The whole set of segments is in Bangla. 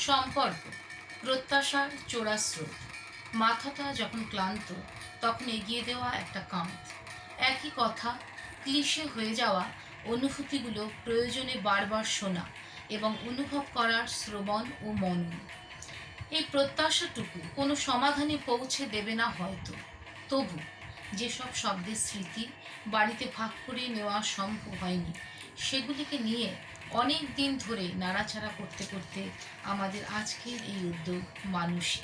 সম্পর্ক, প্রত্যাশার চোরা স্রোত। মাথাটা যখন ক্লান্ত তখন এগিয়ে দেওয়া একটা কাঁধ। একই কথা, ক্লিশে হয়ে যাওয়া অনুভূতিগুলো প্রয়োজনে বারবার শোনা এবং অনুভব করার শ্রবণ ও মনন। এই প্রত্যাশাটুকু কোনো সমাধানে পৌঁছে দেবে না হয়তো, তবু যেসব শব্দের স্মৃতি বাড়িতে ভাগ করে নেওয়া সম্ভব হয়নি, সেগুলিকে নিয়ে অনেক দিন ধরে নাড়াচাড়া করতে করতে আমাদের আজকের এই উদ্যোগ মানুষই।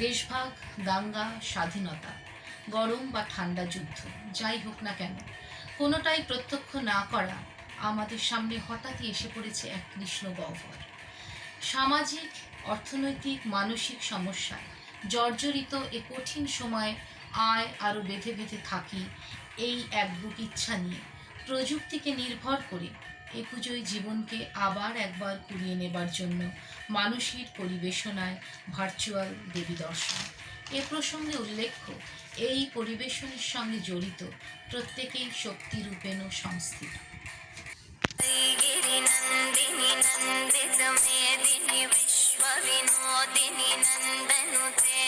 দেশভাগ, দাঙ্গা, স্বাধীনতা, গরম বা ঠান্ডা যুদ্ধ, যাই হোক না কেন, কোনোটাই প্রত্যক্ষ না করা আমাদের সামনে হঠাৎই এসে পড়েছে এক কৃষ্ণ গহ্বর। সামাজিক, অর্থনৈতিক, মানসিক সমস্যায় জর্জরিত এ কঠিন সময়ে আয় আরও বেঁধে বেঁধে থাকি এই এক বুক ইচ্ছা নিয়ে, প্রযুক্তিকে নির্ভর করে এ পুজোয় জীবনকে আবার একবার কুড়িয়ে নেবার জন্য মানুষের পরিবেশনায় ভার্চুয়াল দেবী দর্শন। এ প্রসঙ্গে উল্লেখ্য, এই পরিবেশনের সঙ্গে জড়িত প্রত্যেকেই শক্তিরূপেণ সংস্থিত। गिरिनन्दिनि नन्दितमेदिनि विश्वविनोदिनि नन्दनुते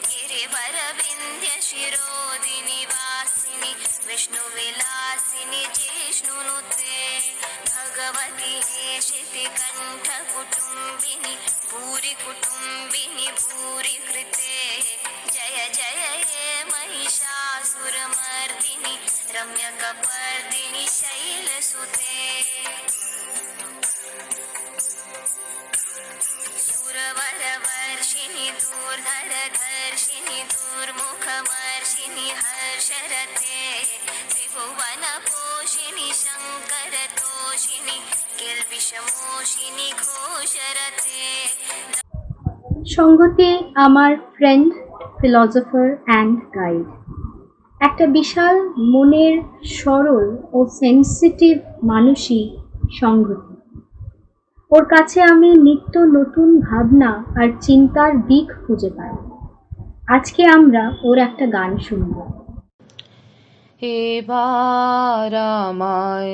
गिरिवरविन्ध्यशिरोदिनि वासिनि विष्णुविलासिनि जिष्णुनुते भगवति हेशितिकण्ठकुटुम्बिनि भूरिकुटुम्बिनि भूरिकृते जय जय हे महिषासुरमर्दिनि रम्यकपर्दिनि शैलसुते सुरवरवर्षिणि दूर्धरधर्षिणि दूर्मुखमर्षिणि हर्षरते त्रिभुवनपोषिणि शङ्करतोषिणि किल्बिषमोषिणि घोषरते। সঙ্গতি আমার ফ্রেন্ড, ফিলসফার অ্যান্ড গাইড। একটা বিশাল মনের সরল ও সেন্সিটিভ মানুষই সঙ্গতি। ওর কাছে আমি নিত্য নতুন ভাবনা আর চিন্তার দিক খুঁজে পাই। আজকে আমরা ওর একটা গান শুনব। এবার আমায়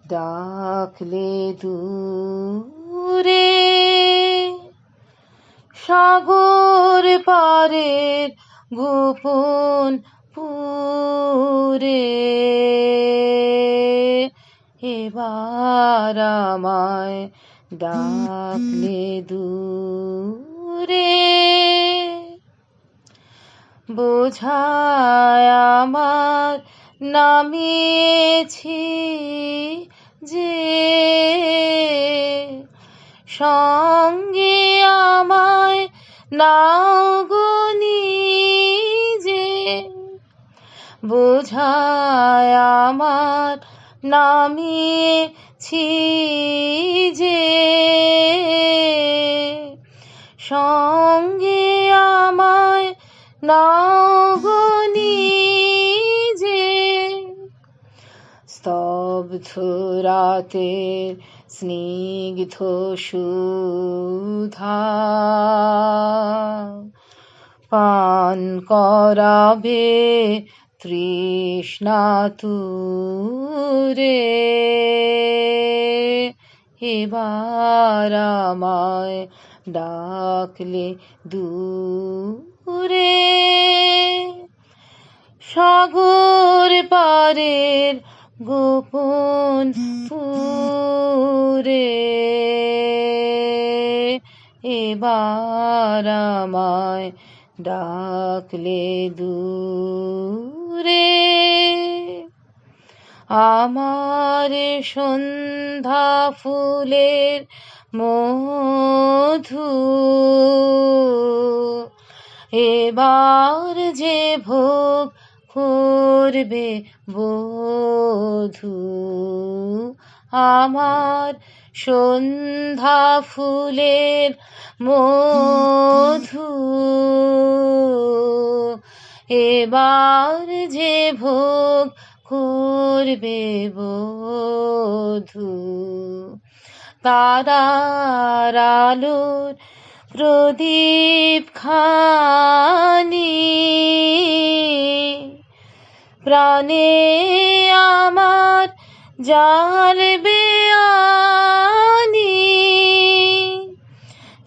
ডাকলে দূরে সাগর পারের গোপন পুরে, এবার আমায় ডাকলে দূরে বোঝায় আমার নামিয়েছি যে সঙ্গে আমায় নাও গো নিজে, বোঝায় আমার নামিয়েছি যে সঙ্গে আমায় নাও গো নিজে। স্তব্ধ রাতের স্নিগ্ধ সুধা পান করাবে তৃষ্ণা তুরে, এবার আমায় ডাকলে দূরে সাগর পারের গোপন পুরে, এবার আমায় ডাকলে দূরে। আমার সন্ধ্যা ফুলের মধু এবার যে ভোগ করবে বধূ, আমার সন্ধ্যা ফুলের মধু এবার যে ভোগ করবে বধূ। তারার আলোর প্রদীপ খানি প্রাণে আমার জ্বালবে আনি,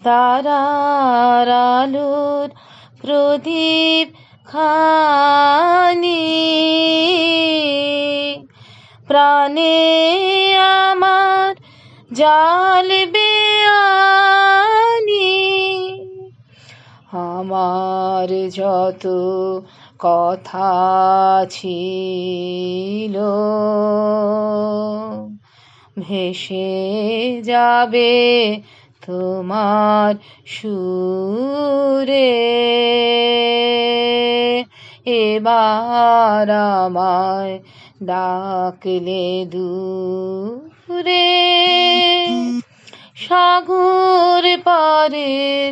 তারার আলোর প্রদীপ খানি প্রাণে আমার জ্বালবে আনি আমার যত কথা ছিল ভেসে যাবে তোমার সুরে এবার আমায় ডাকলে দূরে সাগর পারের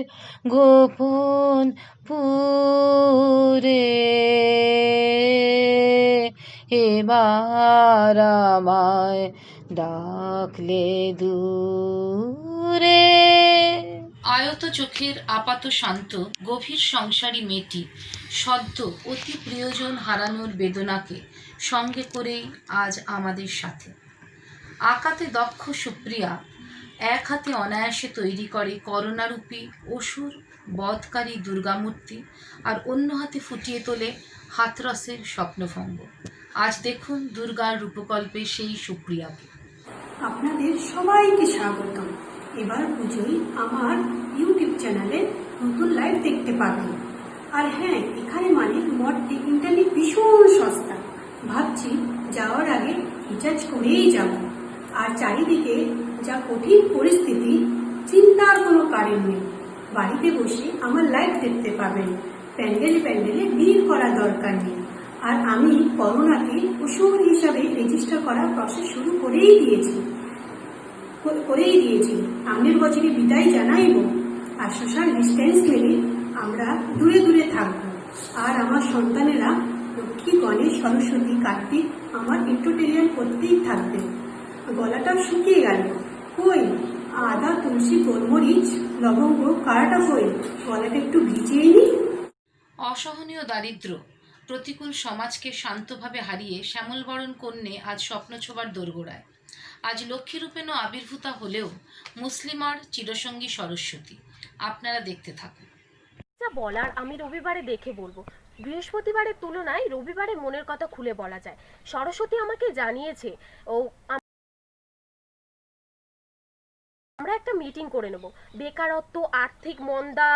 গোপন পুরে এবার আমায় ডাকলে দূরে। আয়ত চোখের আপাত শান্ত গভীর সংসারী মেয়েটি সদ্য অতি প্রিয়জন হারানোর বেদনাকে সঙ্গে করেই আজ আমাদের সাথে। আঁকাতে দক্ষ সুপ্রিয়া এক হাতে অনায়াসে তৈরি করে করোনারূপী অসুর বধকারী দুর্গামূর্তি, আর অন্য হাতে ফুটিয়ে তোলে হাতরসের স্বপ্নভঙ্গ। আজ দেখুন দুর্গার রূপকল্পে সেই সুপ্রিয়াকে। আপনাদের সবাইকে স্বাগত। এবার পুজোয় আমার ইউটিউব চ্যানেলে নতুন লাইভ দেখতে পাবেন। আর হ্যাঁ, এখানে মানে মঠটি ইন্টারনেট ভীষণ সস্তা। ভাবছি যাওয়ার আগে রিচার্জ করেই যাব। আর চারিদিকে যা কঠিন পরিস্থিতি, চিন্তার কোনো কারণ নেই। বাড়িতে বসে আমার লাইভ দেখতে পাবেন। প্যান্ডেলে প্যান্ডেলে ভিড় করা দরকার নেই। আর আমি করোনাকে ওষুধ হিসাবে রেজিস্টার করার প্রসেস শুরু করেই দিয়েছি। সামনের বছরে বিদায় জানাইব। আর সোশ্যাল ডিস্টেন্স মেনে আমরা দূরে দূরে থাকব। আর আমার সন্তানেরা লক্ষ্মী, গণেশ, সরস্বতী, কার্তিক আমার এন্টারটেইনমেন্ট করতেই থাকবে। গলাটাও শুকিয়ে গেল, কই আদা, তুলসী, গোলমরিচ, লবঙ্গ কারাটা কই, গলাটা একটু ভিজিয়ে নি। অসহনীয় দারিদ্র্য প্রতিকূল সমাজকে শান্তভাবে হারিয়ে শ্যামলবরণ কন্যে আজ স্বপ্ন ছোবার দোরগোড়ায়। আজ লক্ষ্মীরূপেণ আবির্ভূতা হলেও মুসলিমার চিরসঙ্গী সরস্বতী। আপনারা দেখতে থাকুন। যা বলার আমি রবিবারে দেখে বলবো। বৃহস্পতিবারের তুলনায় রবিবারে মনের কথা খুলে বলা যায়। সরস্বতী আমাকে জানিয়েছে আমরা একটা মিটিং করে নেব। বেকারত্ব, আর্থিক মন্দা,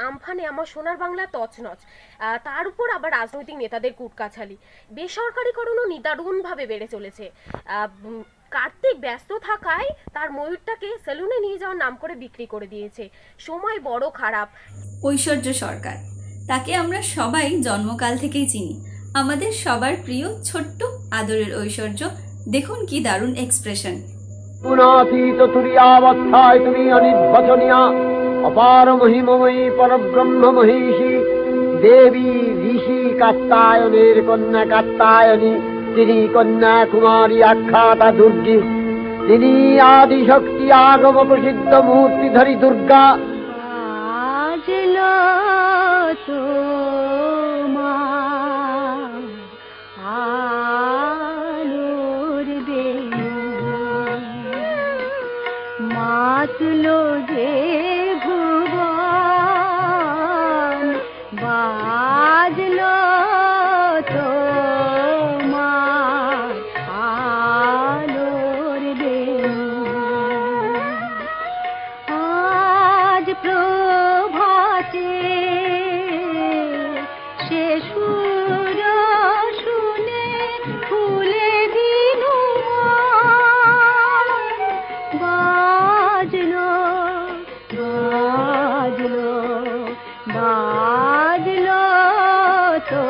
আমফানে আমার সোনার বাংলা তছনছ, তার উপর আবার রাজনৈতিক নেতাদের কুটকাছালি, বেসরকারীকরণও নিদারুণভাবে বেড়ে চলেছে। কার্তিক ব্যস্ত থাকায় তার ময়ূরটাকে সেলুনে নিয়ে যাওয়ার নাম করে বিক্রি করে দিয়েছে। সময় বড় খারাপ। ঐশ্বর্য সরকার, তাকে আমরা সবাই জন্মকাল থেকেই চিনি। আমাদের সবার প্রিয় ছোট্ট আদরের ঐশ্বর্য, দেখুন কি দারুণ এক্সপ্রেশন। গুণাতীত তুরীয়াবস্থায় তুমি অনির্বচনীয়া, অপার মহিমময়ী পরব্রহ্ম মহিষী দেবী ঋষি কাত্তায়নের কন্যা কাত্তায়নী। তিনি কন্যা কুমারী আখ্যাতা দুর্গী, তিনি আদিশক্তি আগম প্রসিদ্ধ মূর্তিধারী দুর্গা। মাতলো যে ভুবন, বাজলো তোমার আলোর বেণু। আজ প্রভাতে সে সুর শুনে ফুলে দিনু বাজলো বাজলো বাজলো তো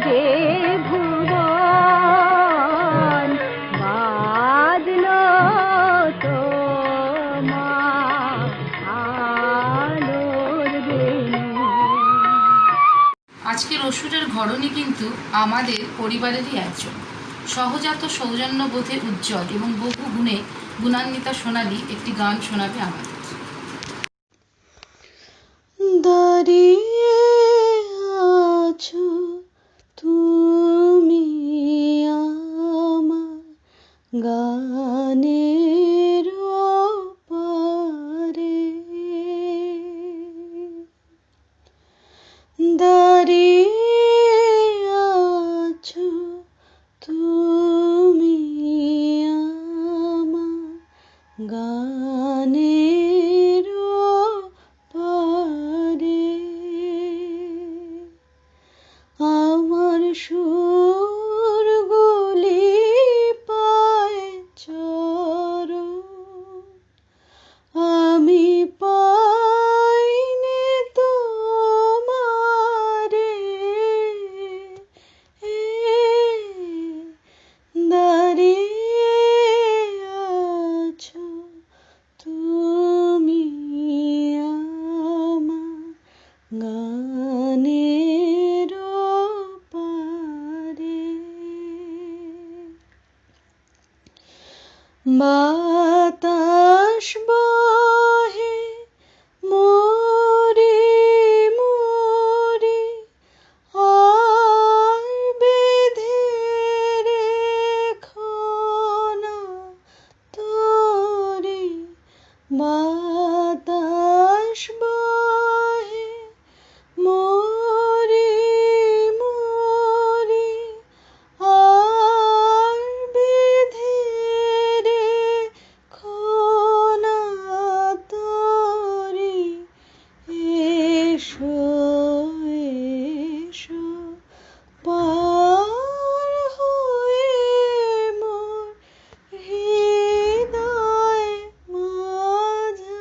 যে ভুবন বাজলো তোমার আলোর বেণী। আজকের অসুরের ঘরণী কিন্তু আমাদের পরিবারেরই একজন। সহজাত সৌজন্যবোধে উজ্জ্বল এবং বহু গুণে গুণান্বিতা সোনালী একটি গান শোনাবে আমাদের। দাঁড়িয়ে আছো তুমি আমার গানের পারে, দাঁড়িয়ে আছো তুমি আমার গানের পারে, আমার সুরগুলি পায় চরণ, আমি পাইনি তোমারে, দাঁড়িয়ে আছো তুমি আমার গানের পারে। বাতাস বহে মরি মরি আর বেঁধে রেখো না তোরে, বাতাস বহে মরি মরি আর বেঁধে রেখো না তোরে, এসো এসো পার হয়ে মোর হৃদয় মাঝারে,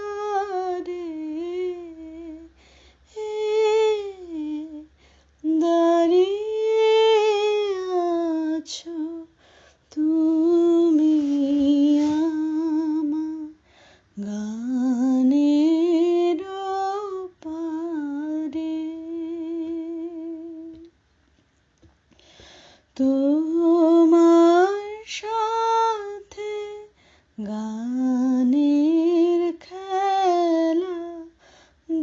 দাঁড়িয়ে আছো তুমি আমার গানের পারে। তোমার সাথে গানের খেলা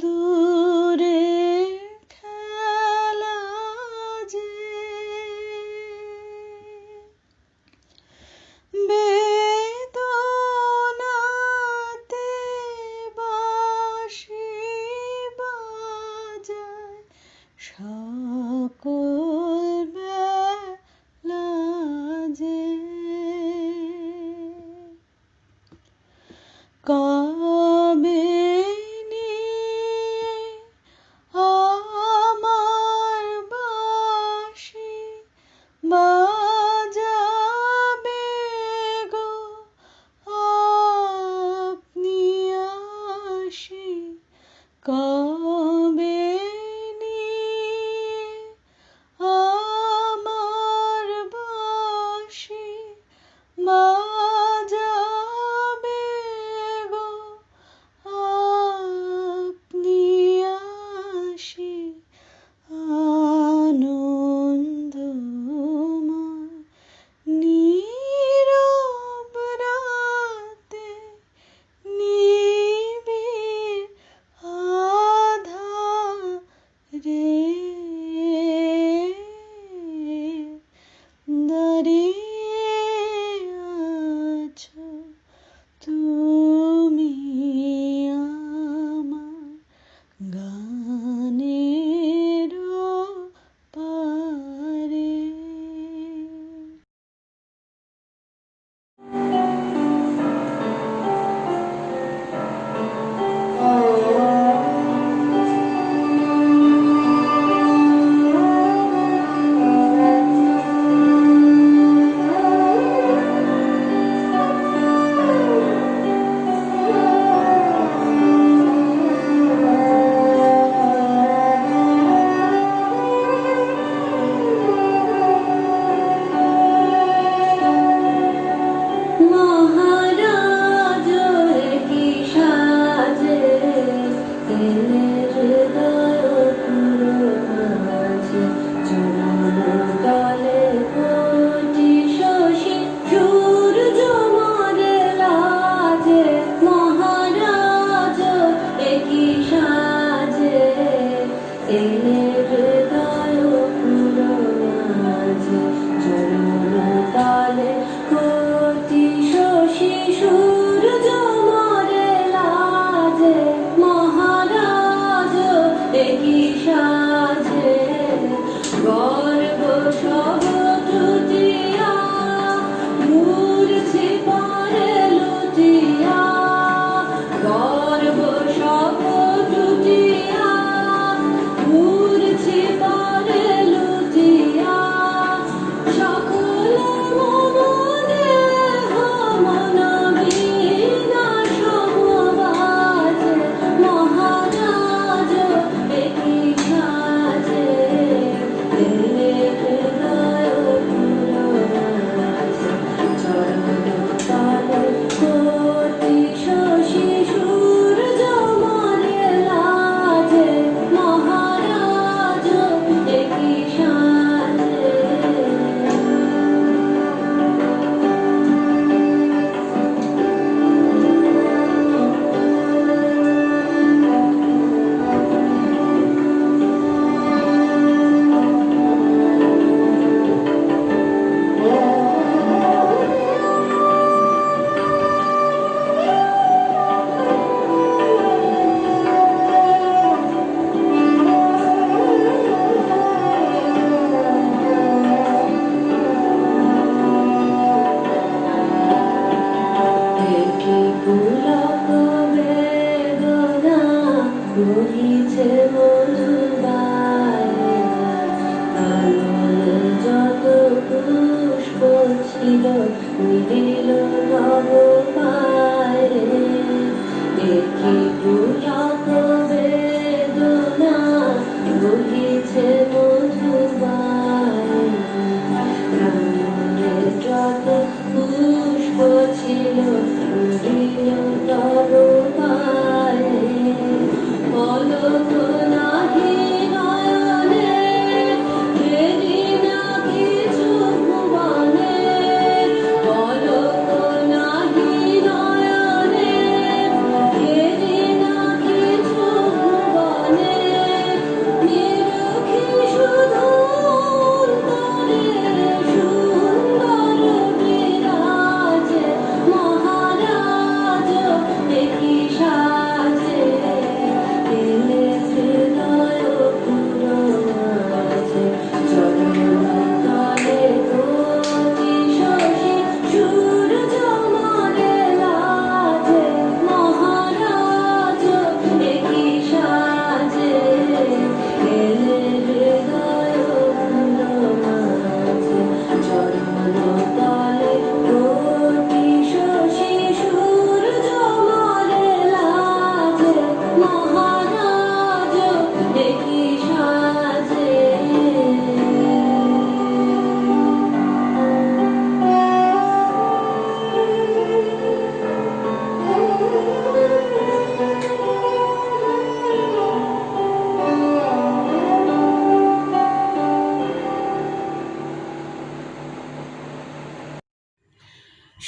দূরের খেলা যে, বেদনাতে বাঁশি বাজায় সকল বেলা যে, কবে নিয়ে আমার বাঁশি বাজাবে গো আপনি আসি, কবে নিয়ে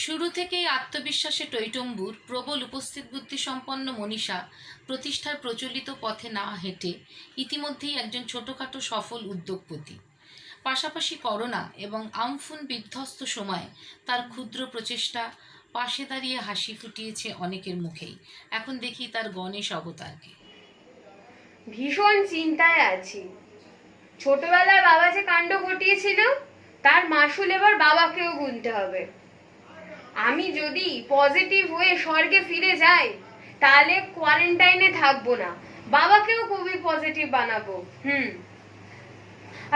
শুরু থেকেই আত্মবিশ্বাসে টইটম্বুর প্রবল উপস্থিত বুদ্ধিসম্পন্ন মনীষা প্রতিষ্ঠার প্রচলিত পথে না হেঁটে ইতিমধ্যেই একজন ছোটোখাটো সফল উদ্যোগপতি। পাশাপাশি করোনা এবং আমফুন বিধ্বস্ত সময়ে তার ক্ষুদ্র প্রচেষ্টা পাশে দাঁড়িয়ে হাসি ফুটিয়েছে অনেকের মুখেই। এখন দেখি তার গণেশ অবতারকে। ভীষণ চিন্তায় আছি। ছোটবেলায় বাবা যে কাণ্ড ঘটিয়েছিল তার মাসুল এবার বাবাকেও গুনতে হবে। আমি যদি পজিটিভ হয়ে স্বর্গে ফিরে যাই তাহলে কোয়ারেন্টাইনে থাকবো না, বাবাকেও খুবই পজিটিভ বানাবো।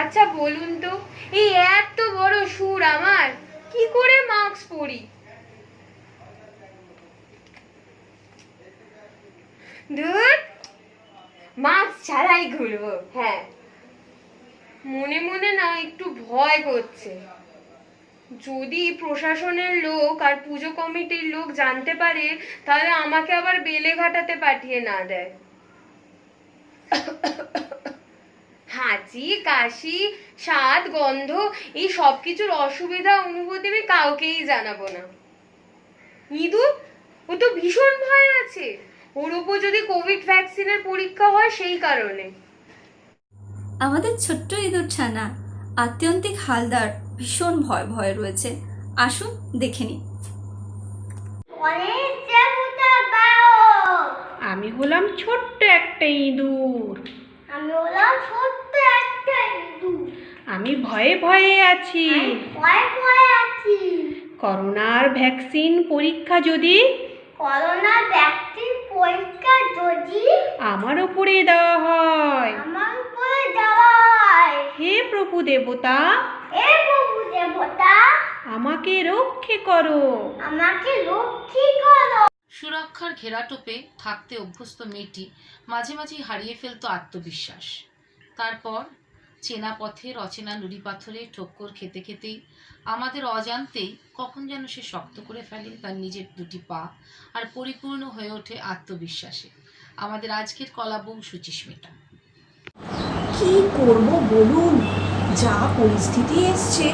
আচ্ছা বলুন তো, এই এত বড় সুর আমার কি করে মাস্ক পরি? ধুর, মাস্ক ছাড়াই ঘুরবো। হ্যাঁ, মনে মনে না একটু ভয় করছে, যদি প্রশাসনের লোক আর পুজো কমিটির লোক জানতে পারে তাহলে আমাকে আবার বেলেঘাটাতে পাঠিয়ে না দেয়। হাঁচি, কাশি, স্বাদ, গন্ধ এই সব কিছুর অসুবিধা অনুভূতি আমি কাউকেই জানাবো না। ইঁদুর, ও তো ভীষণ ভয় আছে, ওর উপর যদি কোভিড ভ্যাকসিনের পরীক্ষা হয় সেই কারণে। আমাদের ছোট্ট ইঁদুর ছানা আত্যন্তিক হালদার ভীষণ ভয় ভয়ে রয়েছে। আসুন দেখে নিই। আমি হলাম ছোট্ট একটা ইঁদুর। আমি হলাম ছোট্ট একটা ইঁদুর। আমি ভয়ে ভয়ে আছি। ভয়ে ভয়ে আছি। করোনার ভ্যাকসিন পরীক্ষা যদি করোনা ভ্যাকসিন পরীক্ষা যদি আমার উপরে দেওয়া হয়, আমার উপরে দেওয়া হয়, হে প্রভু দেবতা, হে প্রভু দেবতা, আমাকে রক্ষে করো। আমাকে রক্ষী করো। সুরক্ষার ঘেরাটোপে থাকতে অভ্যস্ত মেয়েটি মাঝে মাঝেই হারিয়ে ফেলত আত্মবিশ্বাস। তারপর চেনা পথের অচেনা নুড়ি পাথরে ঠক্কর খেতে খেতেই আমাদের অজান্তেই কখন যেন সে শক্ত করে ফেলে তার নিজের দুটি পা, আর পরিপূর্ণ হয়ে ওঠে আত্মবিশ্বাসে। আমাদের আজকের কলাবউ সুচিস্মিতা। কি করব বলুন, যা পরিস্থিতি এসছে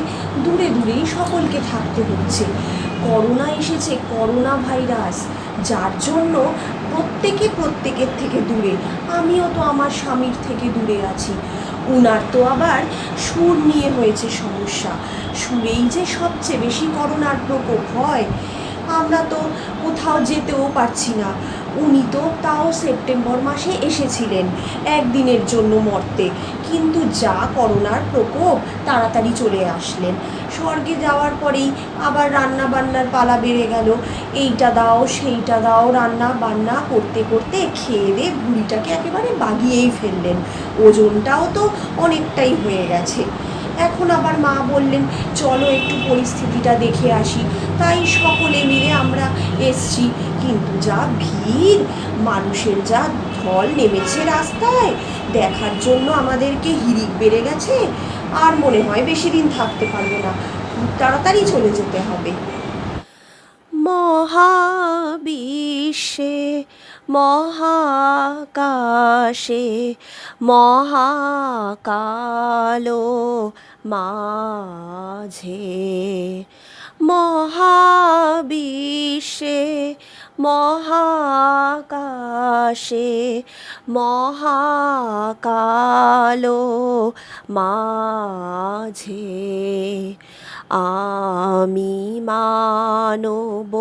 দূরে দূরেই সকলকে থাকতে হচ্ছে। করোনা এসেছে, করোনা ভাইরাস, যার জন্য প্রত্যেকের থেকে দূরে। আমিও তো আমার স্বামীর থেকে দূরে আছি। উনার তো আবার সুর নিয়ে হয়েছে সমস্যা, সুরেই যে সবচেয়ে বেশি করোনার প্রকোপ হয়। আমরা তো কোথাও যেতেও পারছি না। উনি তো তাও সেপ্টেম্বর মাসে এসেছিলেন একদিনের জন্য মর্তে, কিন্তু যা করোনার প্রকোপ তাড়াতাড়ি চলে আসলেন। স্বর্গে যাওয়ার পরেই আবার রান্না বান্নার পালা বেড়ে গেল। এইটা দাও সেইটা দাও, রান্না বান্না করতে করতে খেয়ে দিয়ে ভুঁড়িটাকে একেবারে বাগিয়েই ফেললেন। ওজনটাও তো অনেকটাই হয়ে গেছে। এখন আবার মা বললেন চলো একটু পরিস্থিতিটা দেখে আসি, তাই সকলে মিলে আমরা এসছি। কিন্তু যা ভিড়, মানুষের যা ঢল নেমেছে রাস্তায়, দেখার জন্য আমাদেরকে হিড়িক বেড়ে গেছে। আর মনে হয় বেশি দিন থাকতে পারবো না, খুব তাড়াতাড়ি চলে যেতে হবে। মহাবিশ্বে মহাকাশে মহাকালো মাঝে, মহাবিশ্বে মহাকাশে মহাকালো মাঝে, আমি মানব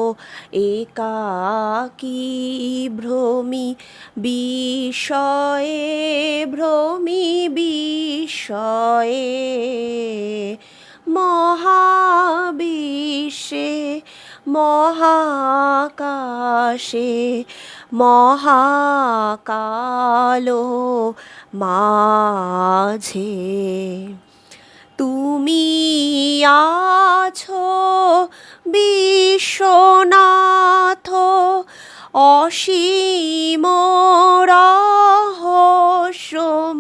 একাকী ভ্রমি বিষয়ে, ভ্রমি বিষয়ে, মহাবিশ্বে মহাকাশে মহাকালো মাঝে, তুমি আছো বিশ্বনাথ অসীম রহস্য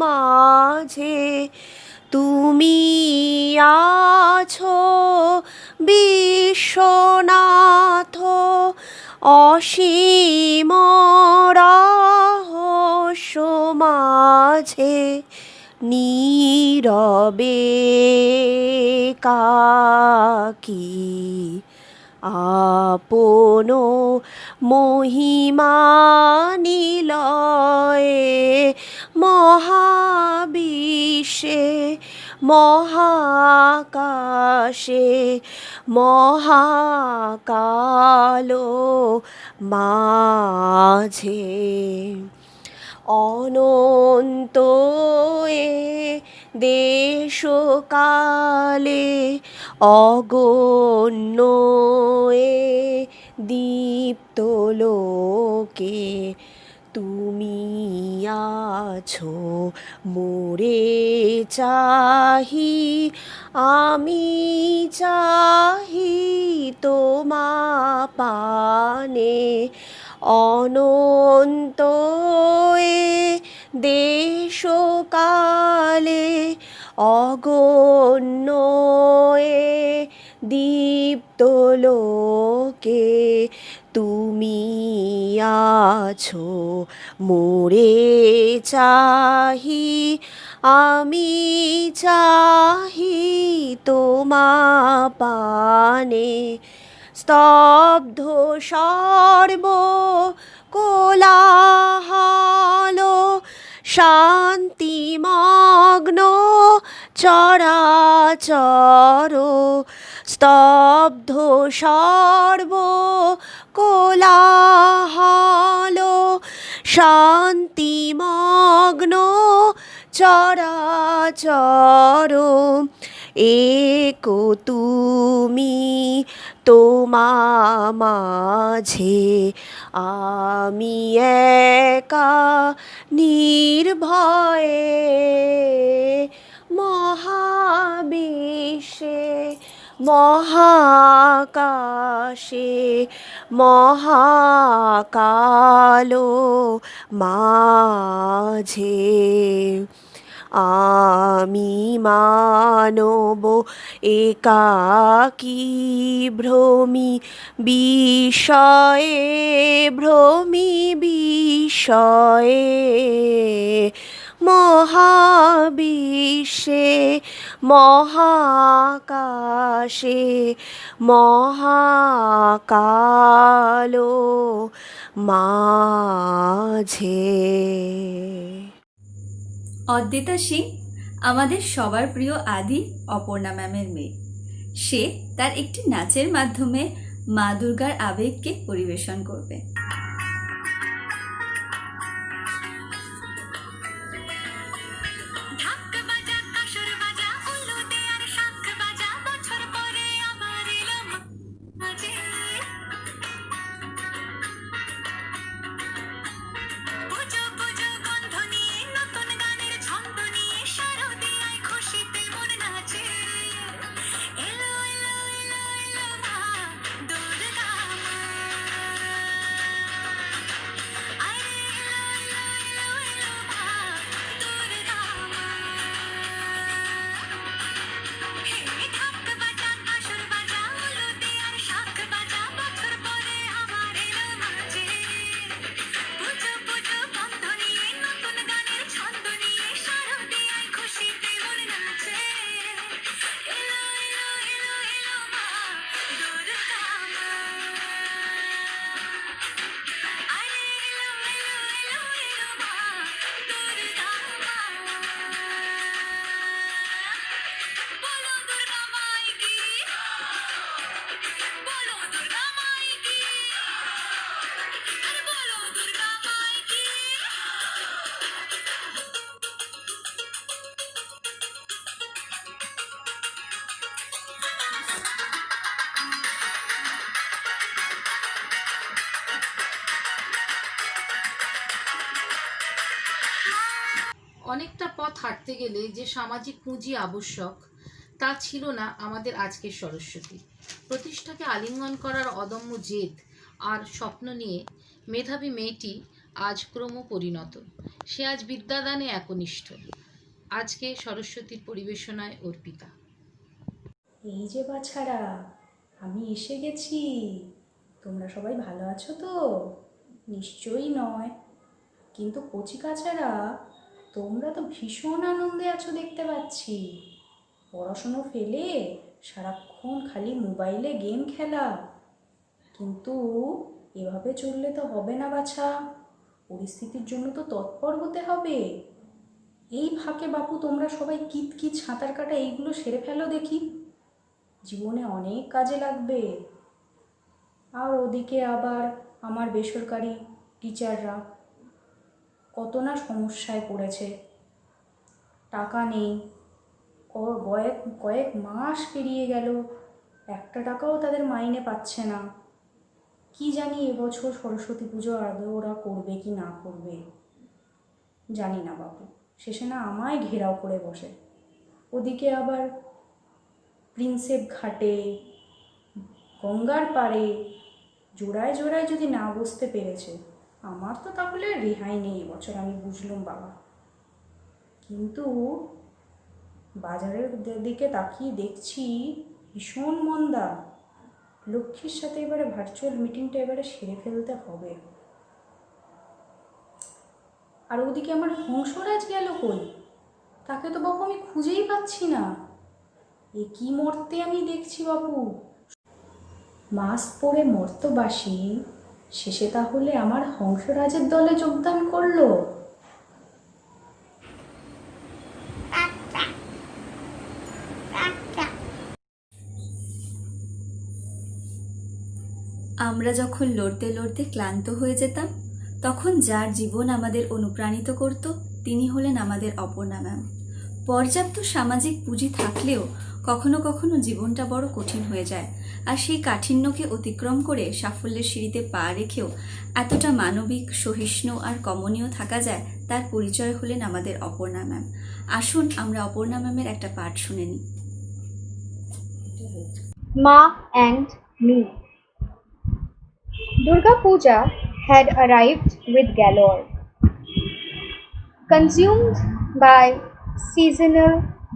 মাঝে, তুমি আছো বিশ্বনাথ অসীম রহস্য মাঝে, নীরবে কাকি আপন মহিমা নিলয়ে, মহাবিশ্বে মহাকাশে মহাকালো মাঝে, অনন্ত এ দেশকালে অগণ্য এ দীপ্ত লোকে, তুমি আছো মোরে চাহি, আমি চাহি তোমা পানে, অনন্ত এ দেশকালে অগণ্য এ দীপ্ত লোকে, তুমি আছো মোরে চাহি, আমি চাহি তোমা পানে, স্তব্ধ সর্ব কোলাহল শান্তিমগ্ন চরাচর, স্তব্ধ সর্ব কোলাহল, শান্তিমগ্ন চরাচর, এক তুমি তোমা মাঝে, আমি একা নির্ভয়ে, মহাবিশ্বে মহাকাশে মহাকালো মাঝে, আমি মানব একাকী ভ্রমি বিষয়ে, ভ্রমি বিষয়ে, মহাবিশ্বে মহাকাশে মহাকালো মাঝে। অদ্রিতা সিং আমাদের সবার প্রিয় আদি অপর্ণা ম্যামের মেয়ে। সে তার একটি নাচের মাধ্যমে মা দুর্গার আবেগকে পরিবেশন করবে। অনেকটা পথ হাঁটতে গেলে যে সামাজিক পুঁজি আবশ্যক তা ছিল না আমাদের আজকের সরস্বতী। প্রতিষ্ঠাকে আলিঙ্গন করার অদম্য জেদ আর স্বপ্ন নিয়ে মেধাবী মেয়েটি আজ ক্রম পরিণত। সে আজ বিদ্যাদানে একনিষ্ঠ। আজকে সরস্বতীর পরিবেশনায় অর্পিতা। এই যে বাছারা, আমি এসে গেছি। তোমরা সবাই ভালো আছো তো? নিশ্চয়ই নয়, কিন্তু কচিকাচারা তোমরা তো ভীষণ আনন্দে আছো দেখতে পাচ্ছি। পড়াশুনো ফেলে সারাক্ষণ খালি মোবাইলে গেম খেলা। কিন্তু এভাবে চললে তো হবে না বাছা, পরিস্থিতির জন্য তো তৎপর হতে হবে। এই ফাঁকে বাপু তোমরা সবাই কিতকিত সাঁতার কাটা এইগুলো সেরে ফেলো দেখি, জীবনে অনেক কাজে লাগবে। আর ওদিকে আবার আমার বেসরকারি টিচাররা কত না সমস্যায় পড়েছে। টাকা নেই, কয়েক মাস পেরিয়ে গেল, একটা টাকাও তাদের মাইনে পাচ্ছে না। কি জানি এবছর সরস্বতী পুজো আদৌ ওরা করবে কি না করবে, জানি না বাবু। শেষে না আমায় ঘেরাও করে বসে। ওদিকে আবার প্রিন্সেপ ঘাটে, গঙ্গার পাড়ে জোড়ায় জোড়ায় যদি না বসতে পেরেছে, আমার তো তাহলে রেহাই নেই এবছর, আমি বুঝলাম বাবা। কিন্তু বাজারের দিকে তাকিয়ে দেখছি ভীষণ মন্দা। লক্ষ্মীর সাথে এবারে ভার্চুয়াল মিটিংটা এবারে সেরে ফেলতে হবে। আর ওদিকে আমার হংসরাজ গেল কই? তাকে তো বাবু আমি খুঁজেই পাচ্ছি না। এ কি মরতে আমি দেখছি বাবু। মাস্ক পরে মর্তবাসী শেষে তাহলে আমার হংসরাজের দলে যোগদান করলো। আমরা যখন লড়তে লড়তে ক্লান্ত হয়ে যেতাম, তখন যার জীবন আমাদের অনুপ্রাণিত করত তিনি হলেন আমাদের অপর্ণা ম্যাম। পর্যাপ্ত সামাজিক পুঁজি থাকলেও কখনো কখনো জীবনটা বড় কঠিন হয়ে যায়, আর সেই কাঠিন্যকে অতিক্রম করে সাফল্যের সিঁড়িতে পা রেখেও এতটা মানবিক, সহিষ্ণু আর কমনীয় থাকা যায়, তার পরিচয় হলেন আমাদের অপর্ণা ম্যাম। আসুন আমরা অপর্ণা ম্যামের একটা পাঠ শুনে নিই। Ma and me. Durga Puja had arrived with galore. Consumed by seasonal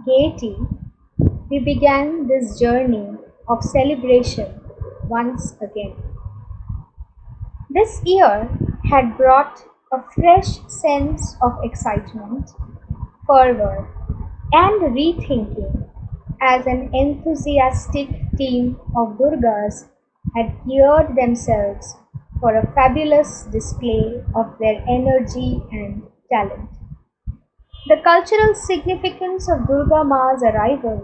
gaiety, we began this journey of celebration once again. This year had brought a fresh sense of excitement, fervor, and rethinking as an enthusiastic team of Durgas had geared themselves for a fabulous display of their energy and talent. The cultural significance of Durga Ma's arrival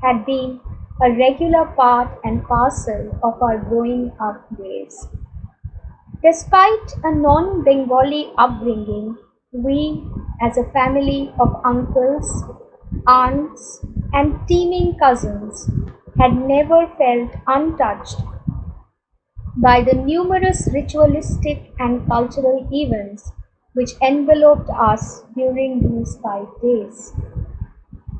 had been a regular part and parcel of our growing up days. Despite a non-Bengali upbringing, we, as a family of uncles, aunts, and teeming cousins, had never felt untouched by the numerous ritualistic and cultural events which enveloped us during these 5 days.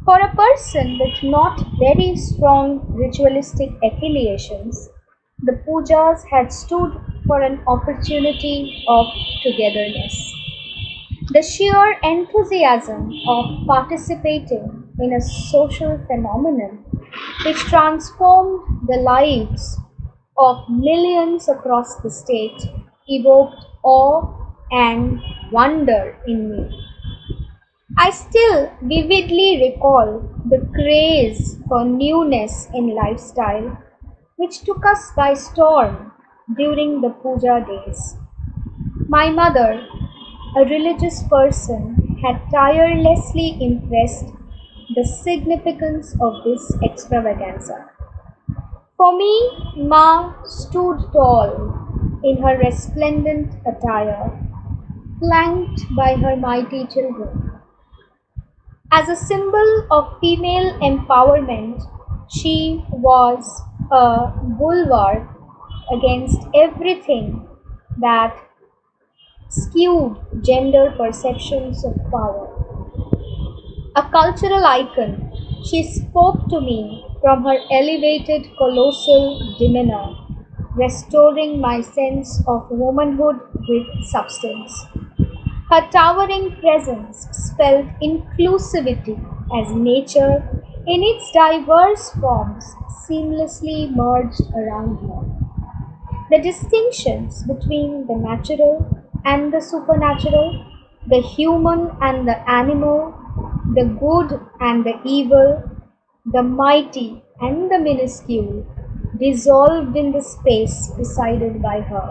For a person with not very strong ritualistic affiliations, the pujas had stood for an opportunity of togetherness. The sheer enthusiasm of participating in a social phenomenon which transformed the lives of millions across the state evoked awe and wonder in me. I still vividly recall the craze for newness in lifestyle which took us by storm during the puja days. My mother, a religious person, had tirelessly impressed the significance of this extravaganza. For me, Ma stood tall in her resplendent attire, flanked by her mighty children. As a symbol of female empowerment, she was a bulwark against everything that skewed gender perceptions of power. A cultural icon, she spoke to me from her elevated colossal demeanor, restoring my sense of womanhood with substance. Her towering presence spelled inclusivity as nature in its diverse forms seamlessly merged around her. The distinctions between the natural and the supernatural, the human and the animal, the good and the evil, the mighty and the minuscule, dissolved in the space decided by her.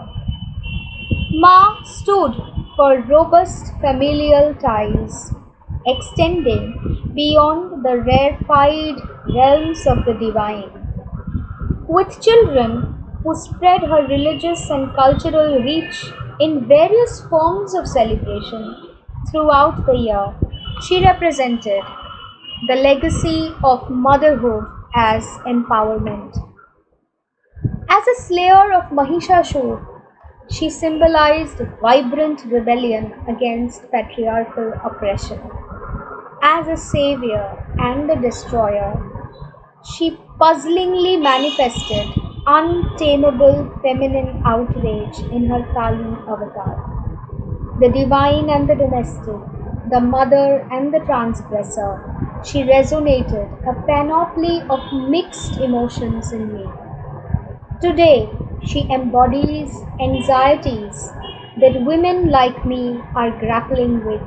Ma stood for robust familial ties, extending beyond the rarefied realms of the divine. With children who spread her religious and cultural reach in various forms of celebration throughout the year, she represented the legacy of motherhood as empowerment. As a slayer of Mahishasur, she symbolized vibrant rebellion against patriarchal oppression. As a savior and a destroyer, she puzzlingly manifested untamable feminine outrage in her Kali avatar. The divine and the domestic, the mother and the transgressor, she resonated a panoply of mixed emotions in me. Today, she embodies anxieties that women like me are grappling with.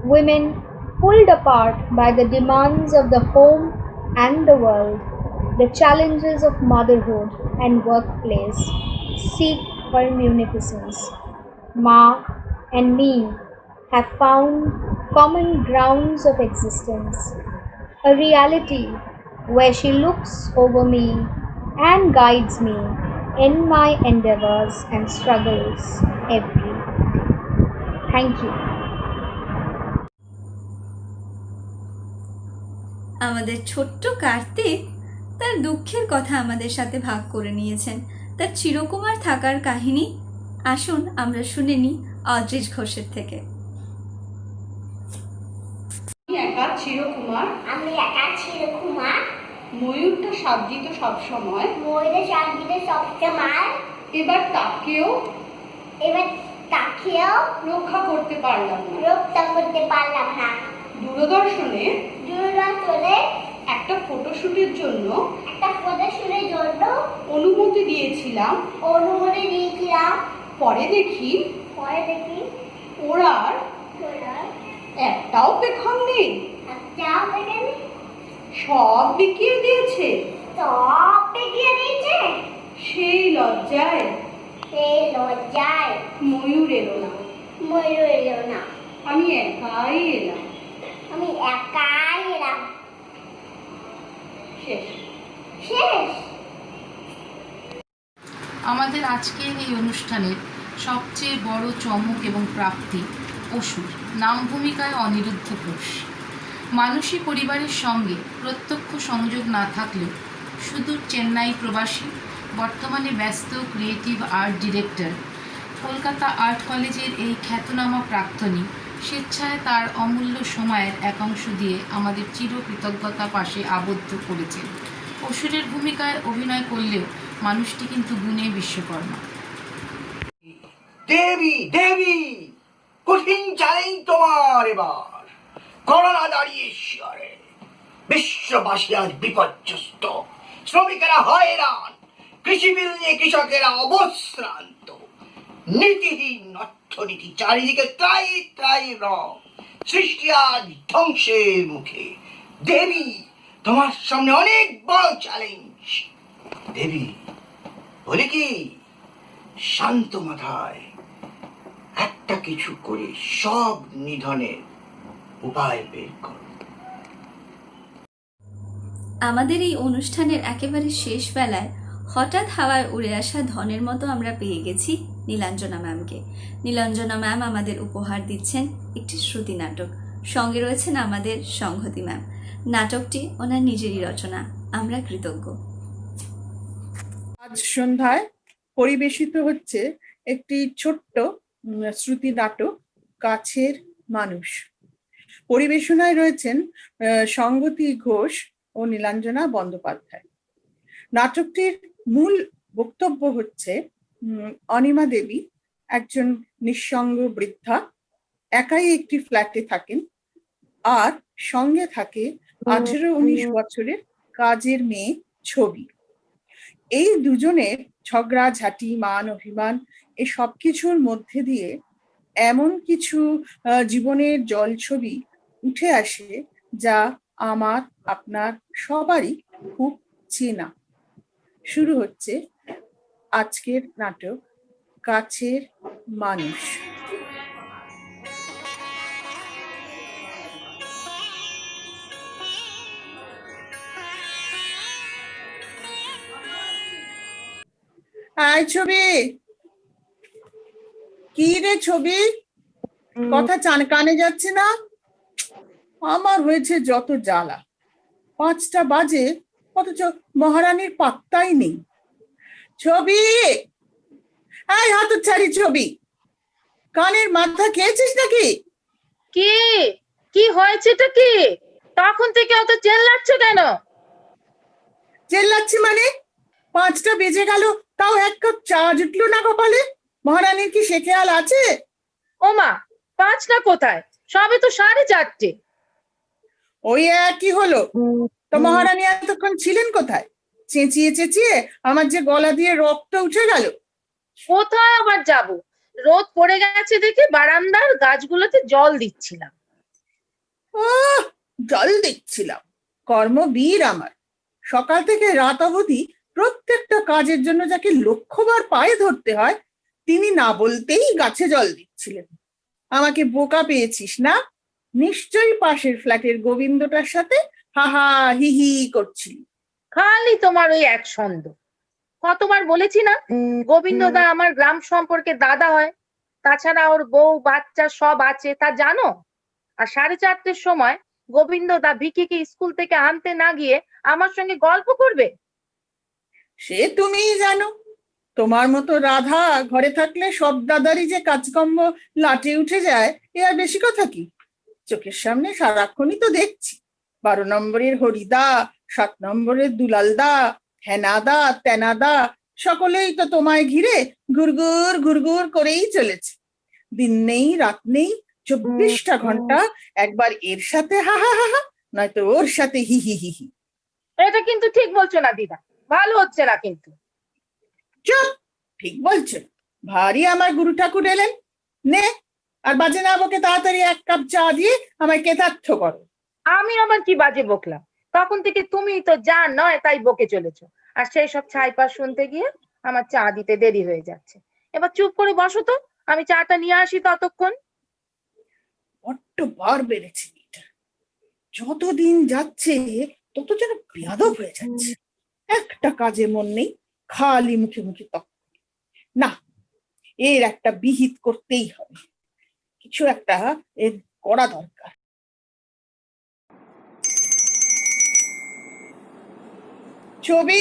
Women pulled apart by the demands of the home and the world, the challenges of motherhood and workplace, seek her munificence. Ma and me have found common grounds of existence, a reality where she looks over me and guides me in my endeavors and struggles every day. Thank you. আমাদের ছোট্ট কার্তিক তার দুঃখের কথা আমাদের সাথে ভাগ করে নিয়েছেন, তার চিরকুমার থাকার কাহিনী। আসুন আমরা শুনে নিই অদ্রিজ ঘোষের থেকে। একা চিরকুমার, আমি একা চিরকুমার, ময়ূরটা সাজ্জিত সবসময়, ময়ূরের সঙ্গীতে সবসময়, এবার তাকেও রক্ষা করতে পারলাম না, রক্ষা করতে পারলাম না। দূরদর্শনে দূরদর্শনে একটা ফটোশুটের জন্য অনুমতি দিয়েছিলাম। পরে দেখি ওর আর একটাও পেখম নেই, সব বিকিয়ে দিয়েছে। সেই লজ্জায় ময়ূর এলো না, আমি একাই এলাম। শেষ। আমাদের আজকের এই অনুষ্ঠানের সবচেয়ে বড় চমক এবং প্রাপ্তি অসুর নাম ভূমিকায় অনিরুদ্ধ ঘোষ। মানুষী পরিবারের সঙ্গে প্রত্যক্ষ সংযোগ না থাকলেও সুদূর চেন্নাই প্রবাসী, বর্তমানে ব্যস্ত creative art director, Kolkata art কলেজের এই খ্যাতনামা প্রাক্তনী স্বেচ্ছায় তার অমূল্য সময়ের একাংশ দিয়ে আমাদের চিরকৃতজ্ঞতা পাশে আবদ্ধ করেছেন। অসুরের ভূমিকায় অভিনয় করলেও মানুষটি কিন্তু গুণে বিশ্বকর্মা। দেবী দেবী, কঠিন চ্যালেঞ্জ তোমার এবার। করোনা দাঁড়িয়ে শিয়ারে, বিশ্ববাসী আজ বিপর্যস্ত, শ্রমিকেরা হয়রান, কৃষি বিল নিয়ে কৃষকেরা অবশ্রান্ত, নীতিহীন অর্থনীতি চারিদিকে ত্রাই ত্রাই রং, সৃষ্টি আজ ধ্বংসের মুখে। দেবী, তোমার সামনে অনেক বড় চ্যালেঞ্জ। দেবী বলে কি, শান্ত মাথায় একটা কিছু করে সব নিধনের উপায় বের করো। আমাদের এই অনুষ্ঠানের একেবারে শেষ বেলায় হঠাৎ হাওয়ায় উড়ে আসা ধনের মতো আমরা পেয়ে গেছি নীলাঞ্জনা ম্যামকে। নীলাঞ্জনা ম্যাম আমাদের উপহার দিচ্ছেন একটি শ্রুতি নাটক, সঙ্গে রয়েছেন আমাদের সংহতি ম্যাম। নাটকটি ওনার নিজেরই রচনা, আমরা কৃতজ্ঞ। আজ সন্ধ্যায় পরিবেশিত হচ্ছে একটি ছোট্ট শ্রুতি নাটক, কাছের মানুষ। পরিবেশনায় রয়েছেন সংগতি ঘোষ ও নীলাঞ্জনা বন্দ্যোপাধ্যায়। নাটকটির মূল বক্তব্য হচ্ছে অনিমা দেবী একজন নিঃসঙ্গ বৃদ্ধা, একাই একটি ফ্ল্যাটে থাকেন, আর সঙ্গে থাকে 18-19 বছরের কাজের মেয়ে ছবি। এই দুজনের ঝগড়াঝাটি, মান অভিমান, এই সব কিছুর মধ্যে দিয়ে এমন কিছু জীবনের জলছবি উঠে আসে যা আমার আপনার সবারই খুব চেনা। শুরু হচ্ছে আজকের নাটক কাছের মানুষ। আয় ছবি, কি রে ছবি, কথা কানে যাচ্ছে না? আমার হয়েছে যত জ্বালা। 5টা বাজে অথচ মহারানীর পাত্তাই নেই। ছবি, এই হতচ্ছাড়ি ছবি, কানের মাথা খেয়েছিস নাকি? কি হয়েছেটা কি? তখন থেকে অত চেল্লাচ্ছ কেন? চেল্লাচ্ছি মানে? 5টা বেজে গেল, তাও এক কাপ চা জুটলো না কপালে। মহারানীর কি সে খেয়াল আছে? ওমা, 5টা কোথায়, সবে তো 4:30। ওই একই হলো তো। মহারানী এতক্ষণ ছিলেন কোথায়? চেঁচিয়ে চেঁচিয়ে আমার যে গলা দিয়ে রক্ত উঠে গেল। কোথায় আবার যাব, রোদ পড়ে গেছে দেখে বারান্দার গাছগুলোতে জল দিচ্ছিলাম। জল দিচ্ছিলাম? কর্মবীর আমার। সকাল থেকে রাত অবধি প্রত্যেকটা কাজের জন্য যাকে লক্ষবার পায়ে ধরতে হয়, তিনি না বলতেই গাছে জল দিচ্ছিলেন। আমাকে বোকা পেয়েছিস না? নিশ্চয়ই পাশের ফ্ল্যাটের গোবিন্দটার সাথে হাহা হিহি করছিলি। খালি তোমার ওই এক ছন্দ। কতবার বলেছি না, গোবিন্দদা আমার গ্রাম সম্পর্কে দাদা হয়। তাছাড়া ওর বউ বাচ্চা সব আছে, তা জানো? আর 4:30-র সময় গোবিন্দদা ভিকিকে স্কুল থেকে আনতে না গিয়ে আমার সঙ্গে গল্প করবে। সে তুমিই জানো। তোমার মতো রাধা ঘরে থাকলে সব দাদারই যে কাজকর্ম লাটে উঠে যায়, এ আর বেশি কথা কি? চোখের সামনে সারাক্ষণই তো দেখছি 12 নম্বরের হরিদা, 7 নম্বরের দুলালদা, হেনাদা তেনাদা সকলেই তো তোমায় ঘিরে ঘুরঘুর ঘুরঘুর করেই চলেছে। দিন নেই রাত নেই, 24টা ঘন্টা একবার এর সাথে হা হা হা হা, নয়তো ওর সাথে হি হি হি হি। এটা কিন্তু ঠিক বলছো না দিদা, ভালো হচ্ছে না কিন্তু। চুপ! ঠিক বলছো? ভারী আমার গুরু ঠাকুর এলেন। নে, আর বাজে না বকে তাড়াতাড়ি 1 কাপ চা দিয়ে আমায় কেতার্থ করো। আমি আবার কি বাজে বকলাম? তখন থেকে তুমি তো যা নয় তাই বকে চলেছো, আর সেই সব ছাইপাশ শুনতে গিয়ে আমার চা দিতে দেরি হয়ে যাচ্ছে। এবার চুপ করে বসো তো, আমি চাটা নিয়ে আসি ততক্ষণ। বড্ড বার বেড়েছে মেয়েটা। যতদিন যাচ্ছে তত যেন বেয়াদব হয়ে যাচ্ছে। একটা কাজে মন নেই, খালি মুখে মুখে তক। না, এর একটা বিহিত করতেই হবে, কিছু একটা এর করা দরকার। ছবি,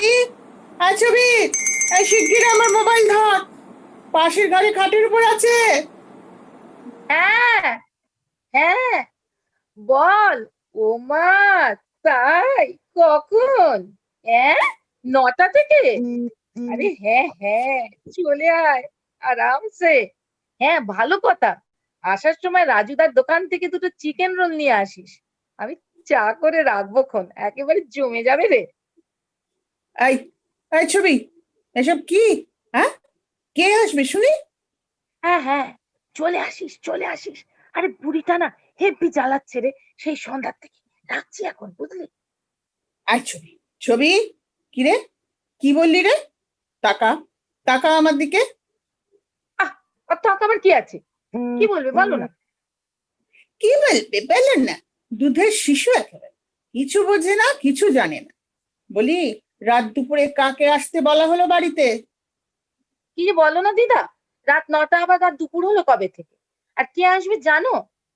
ছবি, এই শিগগির আমার মোবাইল ধর, পাশের ঘরে খাটের উপর আছে। হ্যাঁ হ্যাঁ, বল। ও মা, তাই? কখন? 9টা থেকে? আরে হ্যাঁ হ্যাঁ, চলে আয় আরামসে। হ্যাঁ, ভালো কথা। আসার সময় রাজুদার দোকান থেকে 2টো চিকেন রোল নিয়ে আসিস, আমি চা করে রাখবো খন, একেবারে জমে যাবে রে। এই এই ছবি, এসব কি? হ্যাঁ, কে আসবে শুনি? হ্যাঁ হ্যাঁ, চলে আসিস চলে আসিস। আরে বুড়িটা না হেব্বি জ্বালাচ্ছে রে সেই সন্ধ্যার থেকে। রাখছি এখন, বুঝলি? এই ছবি, ছবি, কি রে, কি বললি রে? তাকা, তাকা আমার দিকে। আর তো আবার কি আছে? কি বলবে বলো না। কি বলবে বলেন না, দুধের শিশু একেবারে, কিছু বোঝে না, কিছু জানে না। বলি, রাত দুপুরে কাকে আসতে বলা হলো বাড়িতে? কি যে বলো না দিদা, রাত 9টা আবার রাত দুপুর হলো কবে থেকে? আর কে আসবে জানো?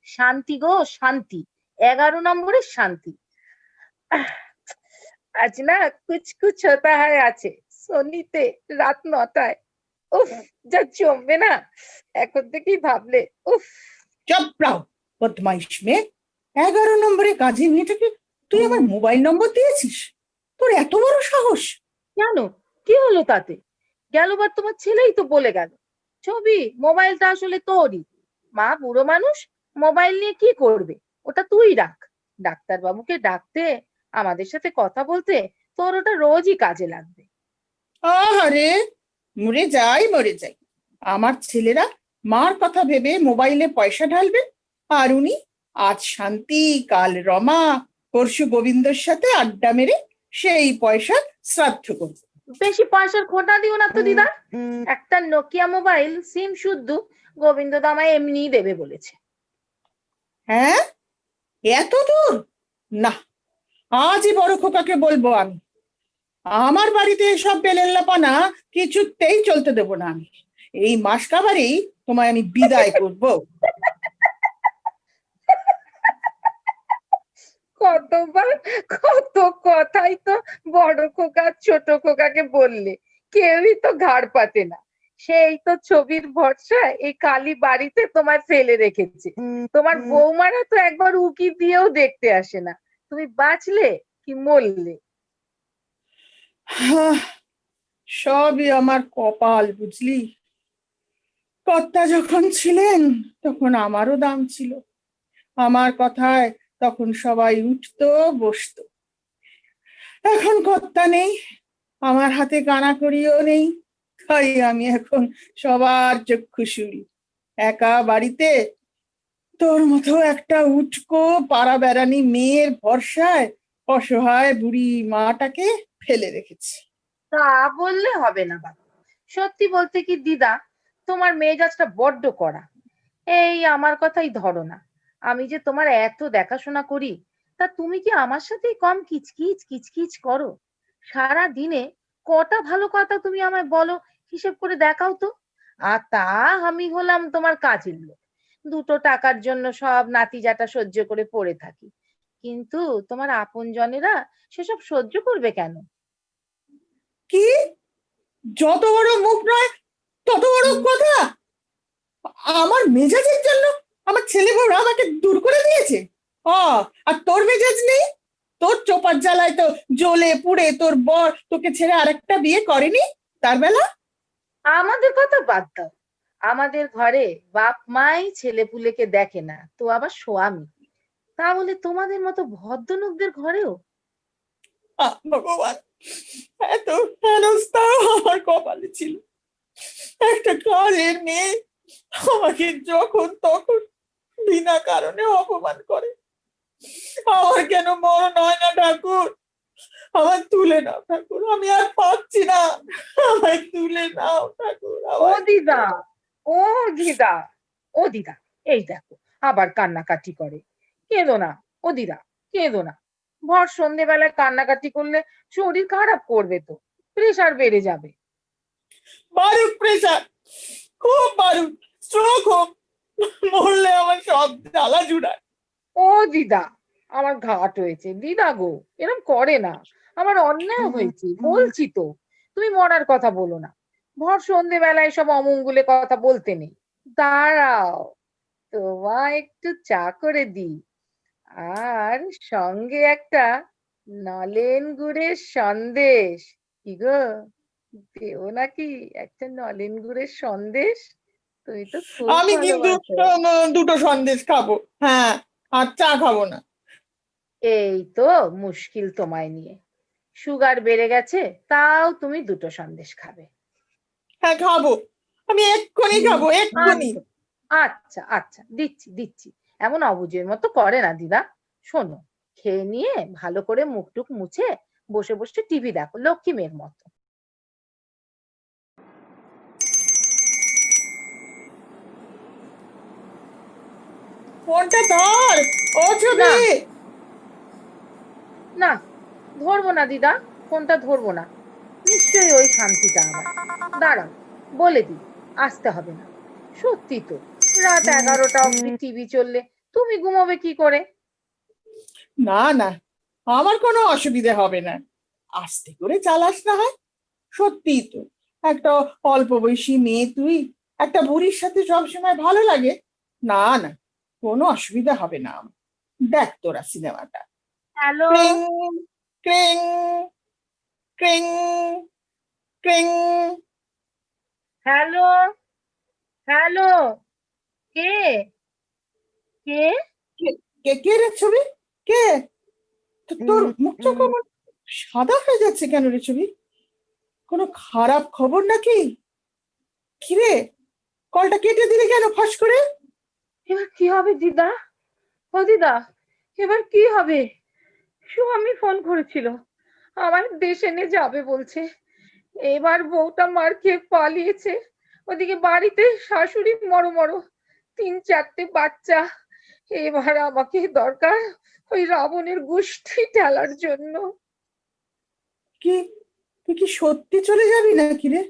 শান্তি গো, শান্তি। 11 নম্বরের শান্তি। আজ না কুছ কুছ হতা হ্যায় আছে সোনিতে, রাত 9টায়। উফ, যা জমবে না এখন থেকেই ভাবলে। উফ। চুপ রাও, বদমাইশ মেয়ে। 11 নম্বরে কাজে মেয়েটাকে তুই আমার মোবাইল নম্বর দিয়েছিস? তোর এত বড় সাহস! কেন, কি হলো তাতে? গেলবার তোমার ছেলেই তো বলে গেল, ছবি মোবাইলটা আসলে তোরই। মা বুড়ো মানুষ, মোবাইল নিয়ে কি করবে, ওটা তুই রাখ। ডাক্তার বাবুকে ডাকতে, আমাদের সাথে কথা বলতে তোর ওটা রোজই কাজে লাগবে। আহারে, মরে যাই মরে যাই। আমার ছেলেরা মার কথা ভেবে মোবাইলে পয়সা ঢালবে, আর উনি আজ শান্তি, কাল রমা, পরশু গোবিন্দর সাথে আড্ডা মেরে সেই পয়সা শ্রাদ্ধ করবে। বেশি পয়সার খোঁটা দিও না তো দিদা। একটা নোকিয়া মোবাইল সিম শুদ্ধ গোবিন্দ দামায় এমনিই দেবে বলেছে। হ্যাঁ, এত দূর? না, আজই বড় খোকাকে বলবো আমি। আমার বাড়িতে এসব বেলেল্লাপানা কিছুতেই চলতে দেব না আমি। এই মাস কাবারেই তোমায় আমি বিদায় করব। কতবার কত কথাই তো বড় খোকা ছোট খোকাকে বললে, কেউই তো ঘাড় পাতে না। সেই তো ছবির ভরসায় এই কালী বাড়িতে তোমায় ফেলে রেখেছে। তোমার বৌমারা তো একবার উকি দিয়েও দেখতে আসে না তুমি বাঁচলে কি মরলে। সবই আমার কপাল, বুঝলি? কর্তা যখন ছিলেন তখন আমারও দাম ছিল, আমার কথায় তখন সবাই উঠতো বসতো। এখন কর্তা নেই, আমার হাতে কানাকড়িও নেই, তাই আমি এখন সবার চক্ষুশুরি। একা বাড়িতে তোর মতো একটা উটকো পাড়া বেড়ানি মেয়ের ভরসায় অসহায় বুড়ি মাটাকে ফেলে রেখেছি। তা বললে হবে না বাবা, সত্যি বলতে কি দিদা, তোমার মেজাজটা বড্ড কড়া। এই আমার কথাই ধরো না, আমি যে তোমার এত দেখাশোনা করি, তা তুমি কি আমার সাথেই কম কিচকিচ কিচকিচ করো? সারা দিনে কটা ভালো কথা তুমি আমায় বলো, হিসেব করে দেখাও তো। আর তা আমি হলাম তোমার কাজের লোক, দুটো টাকার জন্য সব নাতিজাটা সহ্য করে পড়ে থাকি, কিন্তু তোমার আপনজনেরা সেসব সহ্য করবে কেন? কি? যত বড় মুখ নয় তত বড় কথা! আমার মেজাজের জন্য আমার ছেলে বউরা আমাকে দূর করে দিয়েছে। আর তোর মেজাজ নেই? তোর চোপার জ্বালায় তো জ্বলে পুড়ে তোর বর তোকে ছেড়ে আরেকটা বিয়ে করেনি তার বেলা। আমাদের কথা বাদ দাও, আমাদের ঘরে বাপ মাই ছেলে পুলেকে দেখে না, তো আবার স্বামী, তাহলে তোমাদের মতো ভদ্রলোকদের ঘরেও? ভগবান, এত হেনস্থা আমার কপালে ছিল। একটা কাজের মেয়ে আমাকে যখন তখন বিনা কারণে অপমান করে। আমার কেন মরণ হয় না ঠাকুর? আমার তুলে নাও ঠাকুর, আমি আর পাচ্ছি না, আমায় তুলে নাও ঠাকুর। ও দিদা, ও দিদা, ও দিদা, এই দেখো আবার কান্নাকাটি করে। কেঁদো না ও দিদা, কেঁদো না। ভর সন্ধেবেলায় কান্নাকাটি করলে শরীর খারাপ করবে তো, প্রেশার বেড়ে যাবে। বারুক প্রেশার, খুব বারুক, স্ট্রোক হোক, মরলে আমার সব জ্বালা জুড়ায়। ও দিদা, আমার ঘাট হয়েছে দিদা গো, এরকম করে না, আমার অন্যায় হয়েছে বলছি তো। তুমি মরার কথা বলো না, ভর সন্ধেবেলায় সব অমঙ্গলে কথা বলতে নেই। দাঁড়াও, তোমায় একটু চা করে দিই, আর সঙ্গে একটা নলেন গুড়ের সন্দেশ। কি গো, দেও নাকি একটা নলেন গুড়ের সন্দেশ? তুমি তো খুব আমি কিন্তু ভালোবাসো। দুটো সন্দেশ খাবো, হ্যাঁ, আর চা খাবো না। এই তো মুশকিল তোমায় নিয়ে, সুগার বেড়ে গেছে তাও তুমি দুটো সন্দেশ খাবে? হ্যাঁ খাবো, আমি এক্ষুনি খাবো, এক্ষুনি। আচ্ছা আচ্ছা আচ্ছা, দিচ্ছি দিচ্ছি। এমন অবুঝের মতো করে না দিদা। শোনো, খেয়ে নিয়ে ভালো করে মুখ টুক মুছে বসে বসে টিভি দেখো লক্ষ্মী মেয়ের মতো। ফোনটা ধর, ও ছবি। না না, ধরবো না দিদা, ফোনটা ধরবো না। নিশ্চয়ই ওই শান্তিটা আমার। দাঁড়াও, বলে দিই, আসতে হবে না। সত্যি তো, রাত 11টা অব্দি টিভি চললে তুমি ঘুমোবে কি করে? না না, আমার কোনো অসুবিধা হবে না, আস্তে করে চালাস না হয়। সত্যিই তো, একটা অল্প বয়সী মেয়ে তুই, একটা বুড়ির সাথে সবসময় ভালো লাগে? না না, কোনো অসুবিধা হবে না আমার। দেখ তোরা সিনেমাটা। হ্যালো, ক্রিং ক্রিং ক্রিং ক্রিং। হ্যালো, হ্যালো, কে কে? কে কে কে রে ছবি? কে? তোর মুখটা কেমন সাদা হয়ে যাচ্ছে কেন রে ছবি? কোনো খারাপ খবর নাকি? কিরে, কলটা কেটে দিলে কেন ফস করে? এবার কি হবে দিদা? ও দিদা, এবার কি হবে? স্বামী ফোন করেছিল, আমার দেশে নিয়ে যাবে বলছে। এবার বউটা মার খেয়ে পালিয়েছে, ওদিকে বাড়িতে শাশুড়ি মরো 3-4টে বাচ্চা। এবার আমাকে দরকার ওই রাবণের গোষ্ঠী ঠেলার জন্য। কি, তুই কি সত্যি চলে যাবি নাকি রে?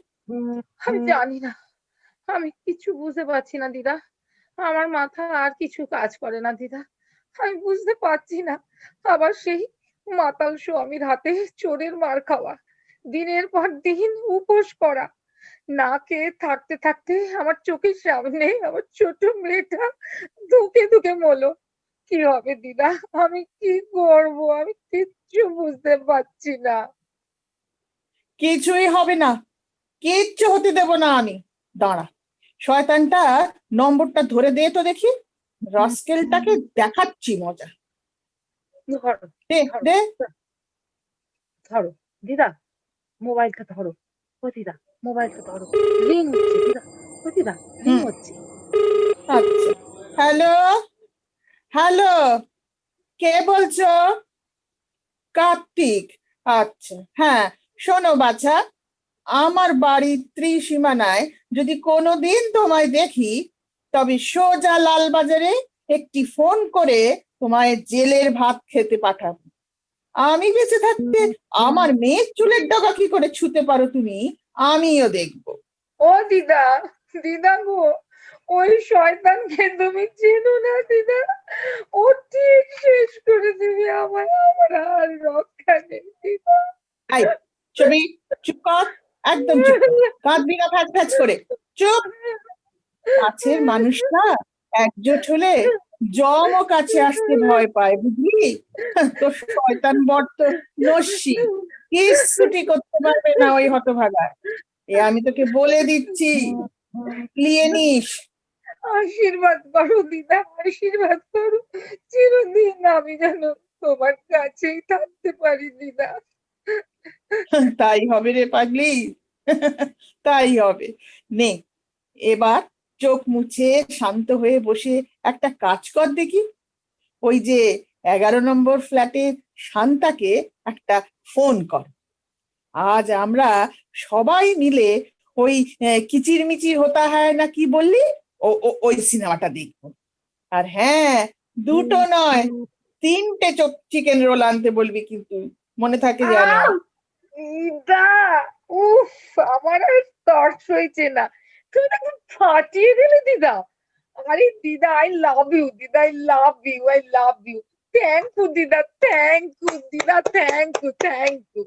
আমি জানি না, আমি কিছু বুঝতে পারছি না দিদা, আমার মাথা আর কিছু কাজ করে না দিদা। আমি বুঝতে পারছি না, আবার সেই মাতাল স্বামীর হাতে চোরের মার খাওয়া, দিনের পর দিন উপোস করা, না খেয়ে থাকতে থাকতে আমার চোখের সামনে আমার ছোট মেয়েটা ধুকে ধুকে মলো। কি হবে দিদা, আমি কি করব, আমি কিচ্ছু বুঝতে পারছি না। কিছুই হবে না, কিচ্ছু হতে দেব না আমি। দাঁড়া, শয়তানটা নম্বরটা ধরে দে তো দেখি, রাস্কেলটাকে দেখাচ্ছি মজা। ধরো দে ধরো দে। ধরো দিদা, মোবাইলটা ধরো। ও দিদা, মোবাইলটা ধরো, রিং হচ্ছে দিদা। ও দিদা, রিং হচ্ছে। আচ্ছা, হ্যালো হ্যালো, কে বলছো? কার্তিক? আচ্ছা, হ্যাঁ শোনো বাছা, আমার বাড়ির ত্রিসীমানায় যদি কোনোদিন তোমায় দেখি, তবে সোজা লালবাজারে একটি ফোন করে তোমায় জেলের ভাত খেতে পাঠাবো। আমি বেঁচে থাকতে আমার মেয়ের চুলের ডগা কি করে ছুতে পারো তুমি, আমিও দেখবো। ও দিদা, দিদা গো, ওই শয়তানকে তুমি চেনো না দিদা, ও ঠিক শেষ করে দিবি আমায়, আমার আর রক্ষা নেই দিদা। আই ছবি, চুপ কর, একদম চুপ কর, কাঁদবি না ফ্যাচ ফ্যাচ করে, চুপ। কাছের মানুষটা একজোট হলে জমও কাছে আসতে ভয় পায়, বুঝলি? তোর শয়তান বর তো নস্যি, কিচ্ছুটি করতে পারবে না ওই হতভাগা। এ আমি তোকে বলে দিচ্ছি, লিয়ে নিস। আশীর্বাদ করো দিদা, আশীর্বাদ করো, চিরদিন আমি যেন তোমার কাছেই থাকতে পারি দিদা। তাই হবে রে পাগলি, তাই হবে। নে এবার চোখ মুছে শান্ত হয়ে বসে একটা কাজ কর দেখি। ওই যে 11 নম্বর ফ্ল্যাটের শান্তাকে একটা ফোন কর। আজ আমরা সবাই মিলে ওই কিচিরমিচির হতা হয় না কি বললি, ওই সিনেমাটা দেখবো। আর হ্যাঁ, দুটো নয়, 3টে চিকেন রোল আনতে বলবি কিন্তু, মনে থাকে যেন। দিদা, উফ, আমার আর তর সইছে না, তুমি না খুব ফাটিয়ে দিলে দিদা। আরে দিদা, আই লাভ ইউ দিদা, I love you, I love you. Thank you দিদা, থ্যাংক ইউ দিদা, থ্যাংক ইউ, থ্যাংক ইউ।